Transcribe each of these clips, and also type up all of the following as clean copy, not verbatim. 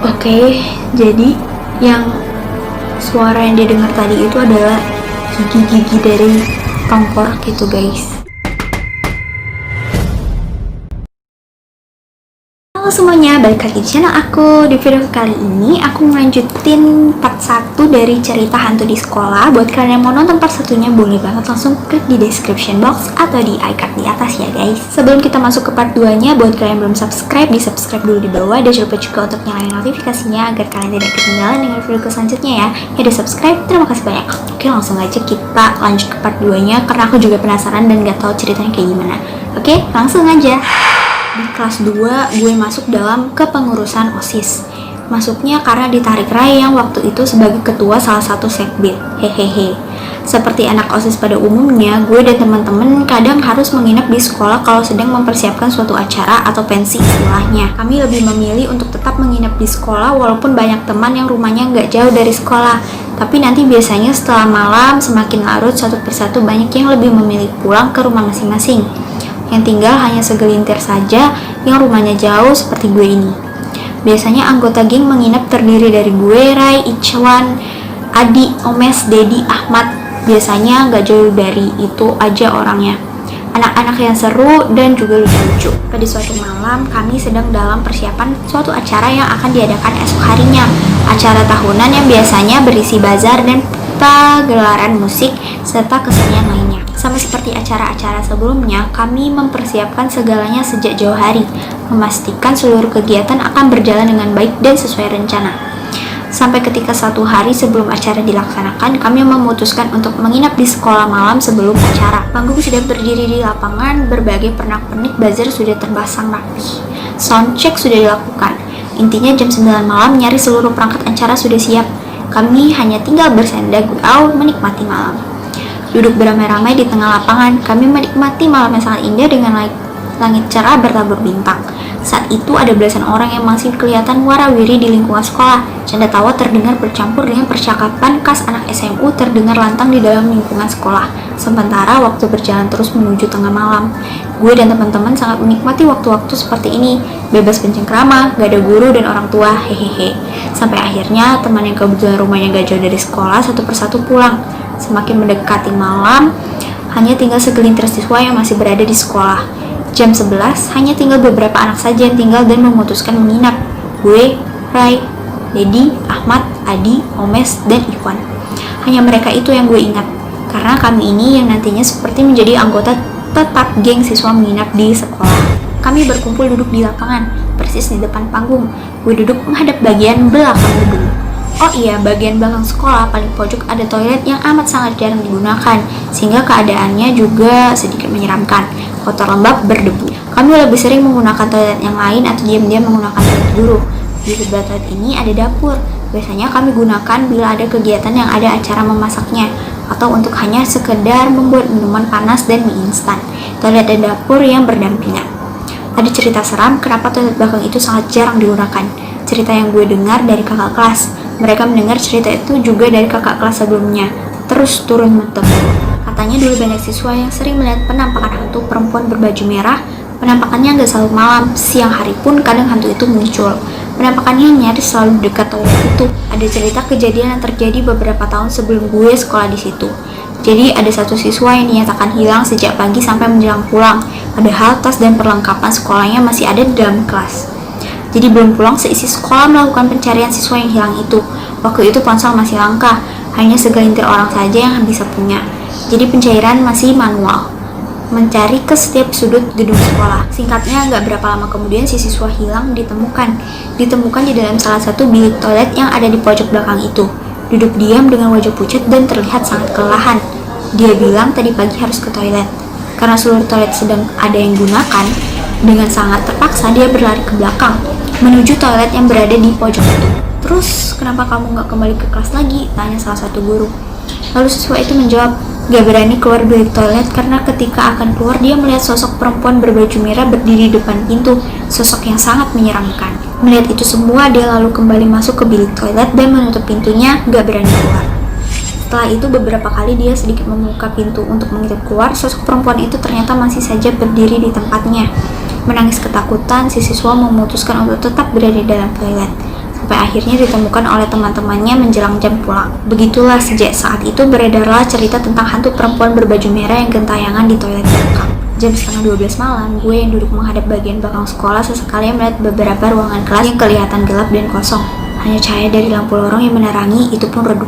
Oke, jadi yang suara yang didengar tadi itu adalah gigi-gigi dari tengkorak gitu guys. Halo semuanya, balik lagi di channel aku. Di video kali ini aku melanjutin part 1 dari cerita hantu di sekolah. Buat kalian yang mau nonton part satunya, boleh banget langsung klik di description box atau di icon di atas ya guys. Sebelum kita masuk ke part 2 nya, buat kalian yang belum subscribe, di subscribe dulu di bawah. Dan jangan lupa juga untuk nyalain notifikasinya agar kalian tidak ketinggalan dengan video selanjutnya ya. Ya udah subscribe, terima kasih banyak. Oke, langsung aja kita lanjut ke part 2 nya, karena aku juga penasaran dan gak tahu ceritanya kayak gimana. Oke, langsung aja. Di kelas 2 gue masuk dalam kepengurusan OSIS. Masuknya karena ditarik Ray yang waktu itu sebagai ketua salah satu sekbid. Hehehe. Seperti anak OSIS pada umumnya, gue dan teman-teman kadang harus menginap di sekolah kalau sedang mempersiapkan suatu acara atau pensi istilahnya. Kami lebih memilih untuk tetap menginap di sekolah walaupun banyak teman yang rumahnya nggak jauh dari sekolah. Tapi nanti biasanya setelah malam semakin larut, satu persatu banyak yang lebih memilih pulang ke rumah masing-masing. Yang tinggal hanya segelintir saja yang rumahnya jauh seperti gue ini. Biasanya anggota geng menginap terdiri dari gue, Ray, Ichwan, Adi, Omes, Dedi, Ahmad. Biasanya nggak jauh dari itu aja orangnya. Anak-anak yang seru dan juga lucu-lucu. Pada suatu malam, kami sedang dalam persiapan suatu acara yang akan diadakan esok harinya. Acara tahunan yang biasanya berisi bazar dan pagelaran musik serta kesenian lainnya. Sama seperti acara-acara sebelumnya, kami mempersiapkan segalanya sejak jauh hari, memastikan seluruh kegiatan akan berjalan dengan baik dan sesuai rencana. Sampai ketika satu hari sebelum acara dilaksanakan, kami memutuskan untuk menginap di sekolah malam sebelum acara. Panggung sudah berdiri di lapangan, berbagai pernak-pernik buzzer sudah terpasang rapi. Soundcheck sudah dilakukan. Intinya jam 9 malam nyaris seluruh perangkat acara sudah siap. Kami hanya tinggal bersenda gurau menikmati malam. Duduk beramai-ramai di tengah lapangan, kami menikmati malam yang sangat indah dengan langit cerah bertabur bintang. Saat itu ada belasan orang yang masih kelihatan warawiri di lingkungan sekolah. Canda tawa terdengar bercampur dengan percakapan khas anak SMU terdengar lantang di dalam lingkungan sekolah. Sementara waktu berjalan terus menuju tengah malam. Gue dan teman-teman sangat menikmati waktu-waktu seperti ini. Bebas bercengkrama, gak ada guru dan orang tua, hehehe. Sampai akhirnya teman yang kebetulan rumahnya gak jauh dari sekolah satu persatu pulang. Semakin mendekati malam, hanya tinggal segelintir siswa yang masih berada di sekolah. Jam 11, hanya tinggal beberapa anak saja yang tinggal dan memutuskan menginap. Gue, Ray, Dedi, Ahmad, Adi, Omes, dan Ikhwan. Hanya mereka itu yang gue ingat, karena kami ini yang nantinya seperti menjadi anggota tetap geng siswa menginap di sekolah. Kami berkumpul duduk di lapangan, persis di depan panggung. Gue duduk menghadap bagian belakang gedung. Oh iya, bagian belakang sekolah paling pojok ada toilet yang amat sangat jarang digunakan, sehingga keadaannya juga sedikit menyeramkan, kotor lembab berdebu. Kami lebih sering menggunakan toilet yang lain atau diam-diam menggunakan toilet guru. Di sebelah toilet ini ada dapur. Biasanya kami gunakan bila ada kegiatan yang ada acara memasaknya, atau untuk hanya sekedar membuat minuman panas dan mie instan. Toilet dan dapur yang berdampingan. Ada cerita seram kenapa toilet belakang itu sangat jarang digunakan. Cerita yang gue dengar dari kakak kelas. Mereka mendengar cerita itu juga dari kakak kelas sebelumnya, terus turun temurun. Katanya dulu banyak siswa yang sering melihat penampakan hantu perempuan berbaju merah. Penampakannya nggak selalu malam, siang hari pun kadang hantu itu muncul. Penampakannya nyaris selalu dekat toilet itu. Ada cerita kejadian yang terjadi beberapa tahun sebelum gue sekolah di situ. Jadi ada satu siswa yang dinyatakan hilang sejak pagi sampai menjelang pulang. Padahal tas dan perlengkapan sekolahnya masih ada di dalam kelas. Jadi belum pulang, seisi sekolah melakukan pencarian siswa yang hilang itu. Waktu itu ponsel masih langka, hanya segelintir orang saja yang bisa punya. Jadi pencairan masih manual, mencari ke setiap sudut gedung sekolah. Singkatnya, gak berapa lama kemudian si siswa hilang ditemukan. Ditemukan di dalam salah satu bilik toilet yang ada di pojok belakang itu. Duduk diam dengan wajah pucat dan terlihat sangat kelelahan. Dia bilang tadi pagi harus ke toilet. Karena seluruh toilet sedang ada yang gunakan, dengan sangat terpaksa dia berlari ke belakang, menuju toilet yang berada di pojok itu. Terus, kenapa kamu gak kembali ke kelas lagi? Tanya salah satu guru. Lalu siswa itu menjawab, gak berani keluar bilik toilet karena ketika akan keluar dia melihat sosok perempuan berbaju merah berdiri di depan pintu, sosok yang sangat menyeramkan. Melihat itu semua, dia lalu kembali masuk ke bilik toilet dan menutup pintunya, gak berani keluar. Setelah itu beberapa kali dia sedikit membuka pintu untuk mengintip keluar, sosok perempuan itu ternyata masih saja berdiri di tempatnya. Menangis ketakutan, si siswa memutuskan untuk tetap berada di dalam toilet. sampai akhirnya ditemukan oleh teman-temannya menjelang jam pulang. Begitulah sejak saat itu beredarlah cerita tentang hantu perempuan berbaju merah yang gentayangan di toilet belakang. Jam setengah 12 malam, gue yang duduk menghadap bagian belakang sekolah sesekali melihat beberapa ruangan kelas yang kelihatan gelap dan kosong. Hanya cahaya dari lampu lorong yang menerangi, itu pun redup.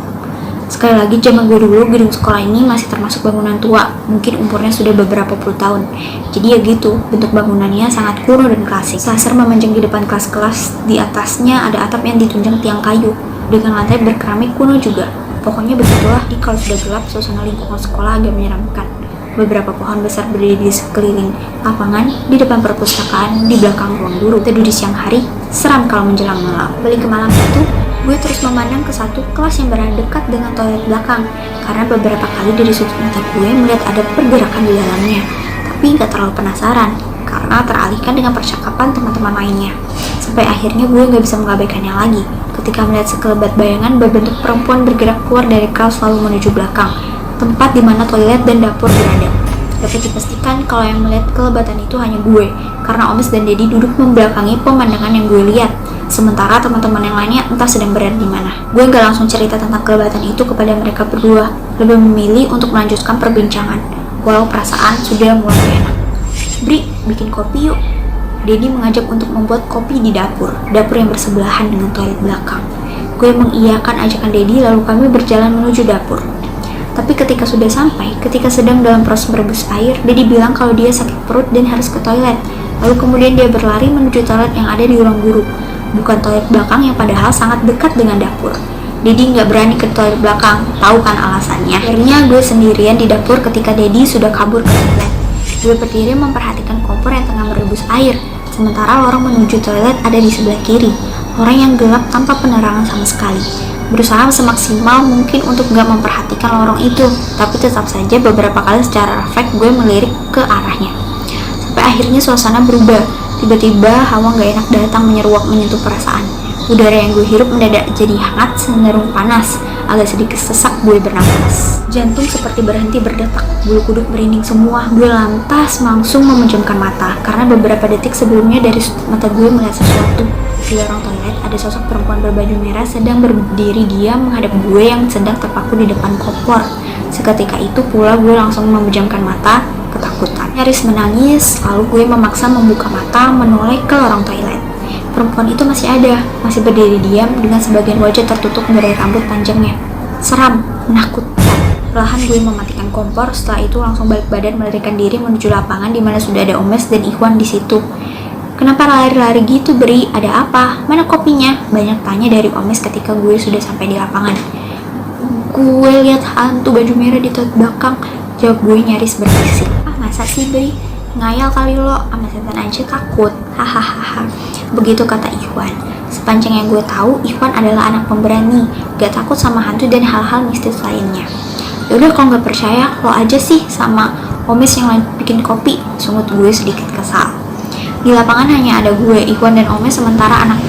Sekali lagi, zaman gue dulu, gedung sekolah ini masih termasuk bangunan tua, mungkin umurnya sudah beberapa puluh tahun. Jadi ya gitu, bentuk bangunannya sangat kuno dan klasik. Sasar memanjang di depan kelas-kelas, di atasnya ada atap yang ditunjang tiang kayu, dengan lantai berkeramik kuno juga. Pokoknya begitulah, kalau sudah gelap, suasana lingkungan sekolah agak menyeramkan. Beberapa pohon besar berdiri di sekeliling lapangan, di depan perpustakaan, di belakang ruang guru. Teduh di siang hari, seram kalau menjelang malam. Balik ke malam itu, gue terus memandang ke satu kelas yang berada dekat dengan toilet belakang, karena beberapa kali dari sudut mata gue melihat ada pergerakan di dalamnya. Tapi gak terlalu penasaran, karena teralihkan dengan percakapan teman-teman lainnya. Sampai akhirnya gue gak bisa mengabaikannya lagi, ketika melihat sekelebat bayangan berbentuk perempuan bergerak keluar dari kelas lalu menuju belakang, tempat di mana toilet dan dapur berada. Dapat dipastikan kalau yang melihat kelebatan itu hanya gue, karena Omes dan Dedi duduk membelakangi pemandangan yang gue lihat. Sementara teman-teman yang lainnya entah sedang berada di mana. Gue gak langsung cerita tentang kelebatan itu kepada mereka berdua, lebih memilih untuk melanjutkan perbincangan, walau perasaan sudah mulai enak. Bri, bikin kopi yuk. Dedi mengajak untuk membuat kopi di dapur yang bersebelahan dengan toilet belakang. Gue mengiyakan ajakan Dedi, lalu kami berjalan menuju dapur. Tapi ketika sudah sampai, ketika sedang dalam proses merebus air, Dedi bilang kalau dia sakit perut dan harus ke toilet. Lalu kemudian dia berlari menuju toilet yang ada di ruang guru, bukan toilet belakang yang padahal sangat dekat dengan dapur. Dedi nggak berani ke toilet belakang, tahu kan alasannya. Akhirnya gue sendirian di dapur ketika Dedi sudah kabur ke toilet. Gue berdiri memperhatikan kompor yang tengah merebus air, sementara lorong menuju toilet ada di sebelah kiri. Lorong yang gelap tanpa penerangan sama sekali. Berusaha semaksimal mungkin untuk gak memperhatikan lorong itu, tapi tetap saja beberapa kali secara refleks gue melirik ke arahnya. Sampai akhirnya suasana berubah. Tiba-tiba hawa gak enak datang menyeruak menyentuh perasaan. Udara yang gue hirup mendadak jadi hangat cenderung panas. Agak sedikit sesak gue bernafas. Jantung seperti berhenti berdetak. Bulu kuduk merinding semua. Gue lantas langsung memejamkan mata, karena beberapa detik sebelumnya dari sudut mata gue melihat sesuatu. Di lorong toilet ada sosok perempuan berbaju merah sedang berdiri diam menghadap gue yang sedang terpaku di depan kompor. Seketika itu pula gue langsung memejamkan mata, ketakutan. Nyaris menangis, lalu gue memaksa membuka mata menoleh ke lorong toilet. Perempuan itu masih ada, masih berdiri diam dengan sebagian wajah tertutup dari rambut panjangnya. Seram, menakutkan. Perlahan gue mematikan kompor, setelah itu langsung balik badan melarikan diri menuju lapangan di mana sudah ada Omes dan Ikhwan di situ. Kenapa lari-lari gitu, Bri? Ada apa? Mana kopinya? Banyak tanya dari Omes ketika gue sudah sampai di lapangan. Gue lihat hantu baju merah di toilet belakang, jawab gue nyaris berbisik. Masa sih, Bri? Ngayal kali lo, sama setan aja takut. Hahaha. Begitu kata Ikhwan. Sepanjang yang gue tahu, Ikhwan adalah anak pemberani, gak takut sama hantu dan hal-hal mistis lainnya. Yaudah, kalau gak percaya, lo aja sih sama Omes yang bikin kopi. Sungut gue sedikit kesal. Di lapangan hanya ada gue, Ikhwan, dan Omes, sementara anak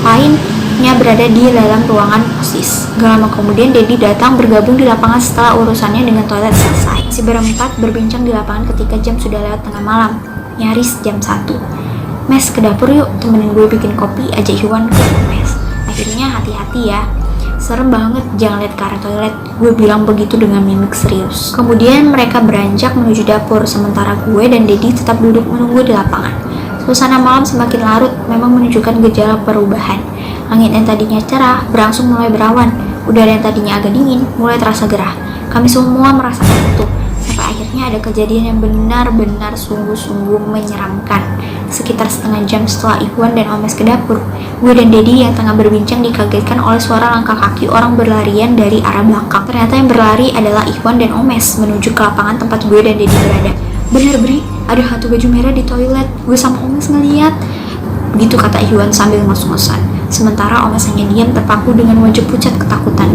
lainnya berada di dalam ruangan OSIS. Gak lama kemudian Dedi datang bergabung di lapangan setelah urusannya dengan toilet selesai. Si berempat berbincang di lapangan ketika jam sudah lewat tengah malam, nyaris jam 1. Mes, ke dapur yuk, temenin gue bikin kopi, ajak Ikhwan ke Mes. Akhirnya hati-hati ya. Serem banget, jangan lihat ke arah toilet. Gue bilang begitu dengan mimik serius. Kemudian mereka beranjak menuju dapur, sementara gue dan Dedi tetap duduk menunggu di lapangan. Suasana malam semakin larut, memang menunjukkan gejala perubahan. Langit yang tadinya cerah berangsur mulai berawan. Udara yang tadinya agak dingin mulai terasa gerah. Kami semua merasakan itu. Sampai akhirnya ada kejadian yang benar-benar sungguh-sungguh menyeramkan. Sekitar setengah jam setelah Ikhwan dan Omes ke dapur, gue dan Dedi yang tengah berbincang dikagetkan oleh suara langkah kaki orang berlarian dari arah belakang. Ternyata yang berlari adalah Ikhwan dan Omes menuju ke lapangan tempat gue dan Dedi berada. Bener, Bri, ada hantu baju merah di toilet. Gue sama Omes ngeliat. Begitu kata Ikhwan sambil ngos-ngosan. Sementara Omes hanya diam terpaku dengan wajah pucat ketakutan.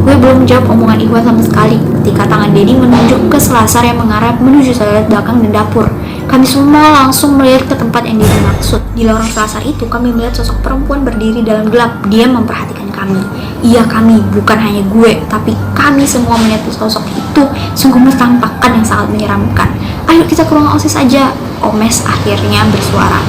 Gue belum menjawab omongan Ikhwan sama sekali ketika tangan Dedi menunjuk ke selasar yang mengarah menuju toilet belakang dan dapur. Kami semua langsung melihat ke tempat yang Dedi maksud. Di lorong selasar itu kami melihat sosok perempuan berdiri dalam gelap. Dia memperhatikan kami. Iya, kami, bukan hanya gue, tapi kami semua melihat sosok itu sungguh menampakkan yang sangat menyeramkan. Ayo kita ke ruangan OSIS aja, Omes akhirnya bersuara.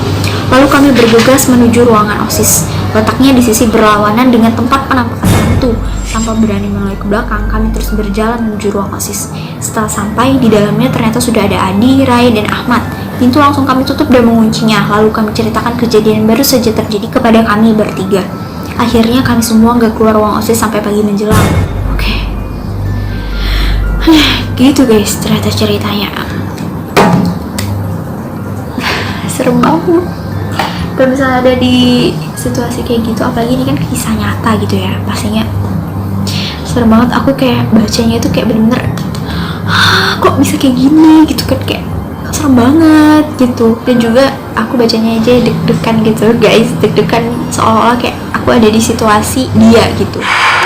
Lalu kami bergegas menuju ruangan OSIS. Letaknya di sisi berlawanan dengan tempat penampakan hantu. Tanpa berani menoleh ke belakang, kami terus berjalan menuju ruang OSIS. Setelah sampai, di dalamnya ternyata sudah ada Adi, Rai, dan Ahmad. Pintu langsung kami tutup dan menguncinya, lalu kami ceritakan kejadian baru saja terjadi kepada kami bertiga. Akhirnya kami semua gak keluar ruang OSIS sampai pagi menjelang. Oke. Gitu guys, ternyata ceritanya. Serem banget. Kalau misalnya ada di situasi kayak gitu, apalagi ini kan kisah nyata gitu ya, pastinya serem banget. Aku kayak bacanya itu kayak bener-bener kok bisa kayak gini gitu kan, kayak serem banget gitu. Dan juga aku bacanya aja deg-degan gitu guys, deg-degan seolah-olah kayak aku ada di situasi dia gitu.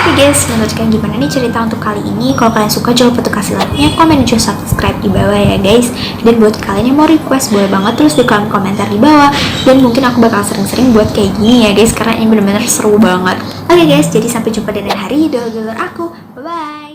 Oke guys, menurut kalian gimana nih cerita untuk kali ini? Kalau kalian suka jangan lupa untuk kasih like-nya, komen, dan juga subscribe di bawah ya guys. Dan buat kalian yang mau request boleh banget tulis di kolom komentar di bawah. Dan mungkin aku bakal sering-sering buat kayak gini ya guys, karena ini bener-bener seru banget. Oke guys, jadi sampai jumpa di lain hari. Dulur-dulur aku, bye bye.